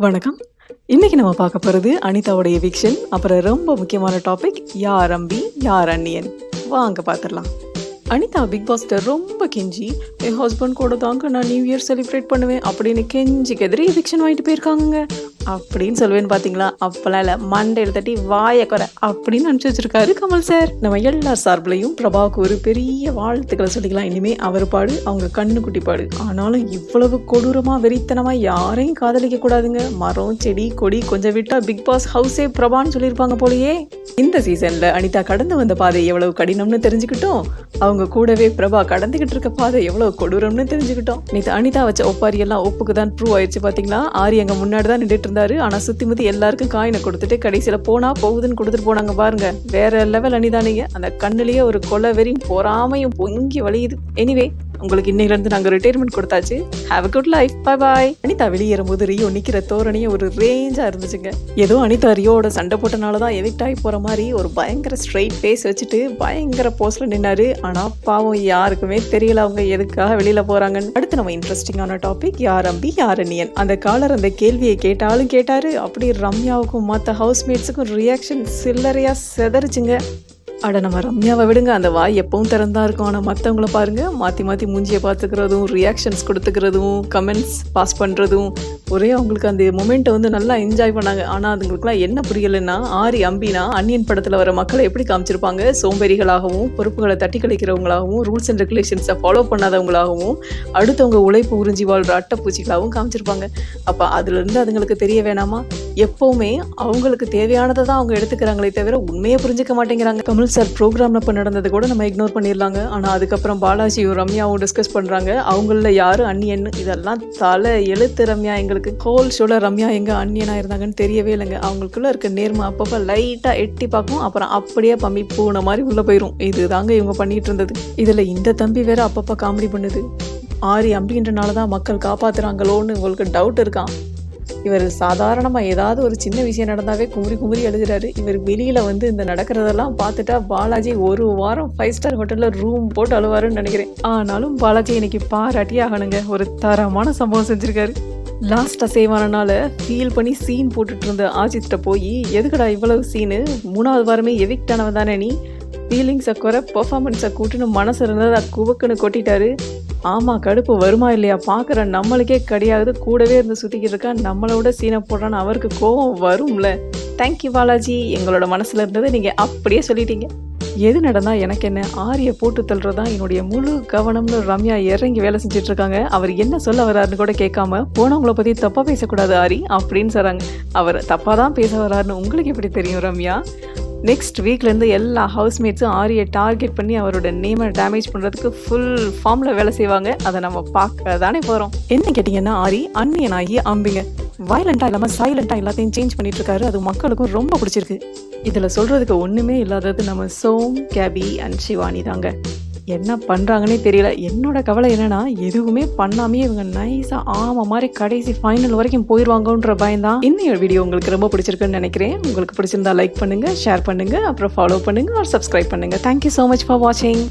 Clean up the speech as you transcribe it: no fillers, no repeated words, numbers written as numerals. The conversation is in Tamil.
வணக்கம். இன்னைக்கு நம்ம பார்க்க போறது அனிதாவோட எவிக்ஷன். அப்புறம் ரொம்ப முக்கியமான டாபிக், யார் அம்பி யார் அந்நியன். வாங்க பார்த்துடலாம். அனிதா பிக் பாஸ்ட ரொம்ப கெஞ்சி, என் ஹஸ்பண்ட் கூட தாங்க நான் நியூ இயர் செலிப்ரேட் பண்ணுவேன் அப்படின்னு கெஞ்சி கெதிரி எவிக்ஷன் வாங்கிட்டு போயிருக்காங்க அப்படின்னு சொல்லுவேன்னு பார்த்தீங்களா? அப்பெல்லாம் இல்லை, மண்டையில் தட்டி வாயை குறை அப்படின்னு அனுப்பிச்சு வச்சிருக்காரு கமல் சார். நம்ம எல்லார் சார்பிலையும் பிரபாவுக்கு ஒரு பெரிய வாழ்த்துக்களை சொல்லிக்கலாம். இனிமே அவர் பாடு, அவங்க கண்ணுக்குட்டி பாடு. ஆனாலும் இவ்வளவு கொடூரமா வெறித்தனமா யாரையும் காதலிக்க கூடாதுங்க. மரம் செடி கொடி கொஞ்சம் விட்டா பிக் பாஸ் ஹவுஸே பிரபான்னு சொல்லியிருப்பாங்க போலயே. இந்த சீசன்ல அனிதா கடந்து வந்த பாதை எவ்வளவு கடினம்னு தெரிஞ்சுக்கிட்டோம். அவங்க கூடவே பிரபா கடந்துகிட்டு இருக்க பாதை எவ்வளவு கொடூரம்னு தெரிஞ்சுக்கிட்டோம். நேற்று அனிதா வச்ச ஒப்பாரி எல்லாம் ஒப்புக்கு தான் ப்ரூவ் ஆயிடுச்சு. பாத்தீங்களா? ஆரி அங்க முன்னாடி தான் நின்றுட்டு இருந்தாரு. ஆனா சுத்தி முத்தி எல்லாருக்கும் காயினை கொடுத்துட்டு கடைசியில போனா போகுதுன்னு கொடுத்துட்டு போனாங்க பாருங்க. வேற லெவல் அனிதா. நீங்க அந்த கண்ணுலயே ஒரு கொலை வெறியும் பொறாமையும் பொங்கி வலியுது. எனிவே, உங்களுக்கு இன்னையில இருந்து நாங்க ரிட்டையர்மெண்ட் கொடுத்தாச்சு. Have a good life. Bye bye. Anitha வெளியேறும் போது ரியோ நிக்கிற தோரணையே ஒரு ரேஞ்சா இருந்துச்சுங்க. ஏதோ அனிதா ரியோட சண்டை போட்டனாலதான் எவிக்ட் ஆகி போற மாதிரி ஒரு பயங்கர ஸ்ட்ரெயிட் ஃபேஸ் வச்சுட்டு பயங்கர போஸ்ட்ல நின்னாரு. ஆனா பாவம், யாருக்குமே தெரியல அவங்க எதுக்காக வெளியில போறாங்கன்னு. அடுத்து நம்ம இன்ட்ரெஸ்டிங்கான டாபிக், யார் அம்பி யார் அந்நியன். அந்த காலர் அந்த கேள்வியை கேட்டாலும் கேட்டாரு. அப்படி ரம்யாவுக்கும் மற்ற ஹவுஸ்மேட்ஸுக்கும் ரியாக்ஷன் சில்லறையா செதறிச்சுங்க. அட, நம்ம ரம்யாவை விடுங்க, அந்த வாய் எப்பவும் திறந்தா இருக்கும். ஆனால் மற்றவங்கள பாருங்க, மாற்றி மாற்றி மூஞ்சியை பார்த்துக்கிறதும், ரியாக்ஷன்ஸ் கொடுத்துக்கிறதும், கமெண்ட்ஸ் பாஸ் பண்ணுறதும், ஒரே அவங்களுக்கு அந்த மொமெண்ட்டை வந்து நல்லா என்ஜாய் பண்ணாங்க. ஆனால் அதுங்களுக்குலாம் என்ன புரியலைன்னா, ஆரி அம்பினா அந்நியன் படத்தில் வர மக்களை எப்படி காமிச்சிருப்பாங்க? சோம்பேறிகளாகவும், பொறுப்புகளை தட்டி கழிக்கிறவங்களாகவும், ரூல்ஸ் அண்ட் ரெகுலேஷன்ஸை ஃபாலோ பண்ணாதவங்களாகவும், அடுத்தவங்க உழைப்பு உறிஞ்சி வாழ்கிற அட்டைப்பூச்சிகளாகவும் காமிச்சிருப்பாங்க. அப்போ அதுலேருந்து அதுங்களுக்கு தெரிய வேணாமா? எப்போவுமே அவங்களுக்கு தேவையானதை தான் அவங்க எடுத்துக்கிறாங்களே தவிர உண்மையை புரிஞ்சுக்க மாட்டேங்கிறாங்க. கமல் சார் ப்ரோக்ராம்ல இப்போ நடந்தது கூட நம்ம இக்னோர் பண்ணிடலாங்க. ஆனால் அதுக்கப்புறம் பாலாஜியும் ரம்யாவும் டிஸ்கஸ் பண்ணுறாங்க, அவங்கள யாரு அந்நியன். இதெல்லாம் தலை எழுத்து ரம்யா. எங்களுக்கு ஹோல் ஷோல ரம்யா எங்க அந்நியனா இருந்தாங்கன்னு தெரியவே இல்லைங்க. அவங்களுக்குள்ள இருக்க நேர்மை அப்பப்போ லைட்டாக எட்டி பார்க்கும், அப்புறம் அப்படியே பம்பி பூனை மாதிரி உள்ள போயிடும். இதுதாங்க இவங்க பண்ணிட்டு இருந்தது. இதில் இந்த தம்பி வேற அப்பப்போ காமெடி பண்ணுது. ஆரி அம்பின்றனால தான் மக்கள் காப்பாத்துறாங்களோன்னு உங்களுக்கு டவுட் இருக்கான். இவர் சாதாரணமாக ஏதாவது ஒரு சின்ன விஷயம் நடந்தாவே குமுறி குமுறி எழுதுறாரு. இவர் வெளியில் வந்து இந்த நடக்கிறதெல்லாம் பார்த்துட்டா பாலாஜி ஒரு வாரம் 5 ஸ்டார் ஹோட்டலில் ரூம் போட்டு அழுவாருன்னு நினைக்கிறேன். ஆனாலும் பாலாஜி இன்னைக்கு பாராட்டியே ஆகணுங்க. ஒரு தரமான சம்பவம் செஞ்சுருக்காரு. லாஸ்ட்டாக சேவானனால ஃபீல் பண்ணி சீன் போட்டுட்டு இருந்த ஆஜித்திட்ட போய், எதுக்கடா இவ்வளவு சீனு, 3வது வாரமே எவிக்ட் ஆனவ தானே நீ, ஃபீலிங்ஸை குறை பர்ஃபார்மன்ஸை கூட்டுன்னு மனசு இருந்ததை குவக்குன்னு கொட்டிட்டாரு. ஆமாம், கடுப்பு வருமா இல்லையா? பார்க்குற நம்மளுக்கே கிடையாது, கூடவே இருந்து சுற்றிக்கிட்டு இருக்கா, நம்மளோட சீனை போடுறான்னு அவருக்கு கோவம் வரும்ல. தேங்க்யூ பாலாஜி, எங்களோட மனசில் இருந்ததை நீங்கள் அப்படியே சொல்லிட்டீங்க. எது நடந்தால் எனக்கு என்ன, ஆரியை போட்டு தள்ளுறதான் என்னுடைய முழு கவனம்னு ரம்யா இறங்கி வேலை செஞ்சுட்டு இருக்காங்க. அவர் என்ன சொல்ல வர்றாருன்னு கூட கேட்காம, போனவங்கள பற்றி தப்பாக பேசக்கூடாது ஆரி அப்படின்னு சொல்கிறாங்க. அவர் தப்பாக தான் பேச வர்றாருன்னு உங்களுக்கு எப்படி தெரியும் ரம்யா? நெக்ஸ்ட் வீக்லேருந்து எல்லா ஹவுஸ்மேட்ஸும் ஆரியை டார்கெட் பண்ணி அவரோட நேமை டேமேஜ் பண்ணுறதுக்கு ஃபுல் ஃபார்மில் வேலை செய்வாங்க. அதை நம்ம பார்க்க தானே போகிறோம். என்ன கேட்டிங்கன்னா, ஆரி அந்நியனாகி அம்பிங்க வயலண்ட்டாக இல்லாமல் சைலண்ட்டாக எல்லாத்தையும் சேஞ்ச் பண்ணிட்டு இருக்காரு. அது மக்களுக்கும் ரொம்ப பிடிச்சிருக்கு. இதில் சொல்கிறதுக்கு ஒன்றுமே இல்லாதது நம்ம சோம், கேபி அண்ட் சிவானி தாங்க. என்ன பண்ணுறாங்கன்னே தெரியல. என்னோட கவலை என்னன்னா, எதுவுமே பண்ணாமே இவங்க நைஸாக ஆமாம் மாதிரி கடைசி ஃபைனல் வரைக்கும் போயிடுவாங்கன்ற பயம்தான். இந்த வீடியோ உங்களுக்கு ரொம்ப பிடிச்சிருக்குன்னு நினைக்கிறேன். உங்களுக்கு பிடிச்சிருந்தா லைக் பண்ணுங்கள், ஷேர் பண்ணுங்கள், அப்புறம் ஃபாலோ பண்ணுங்கள், சப்ஸ்கிரைப் பண்ணுங்கள். தேங்க்யூ ஸோ மச் ஃபார் வாட்சிங்.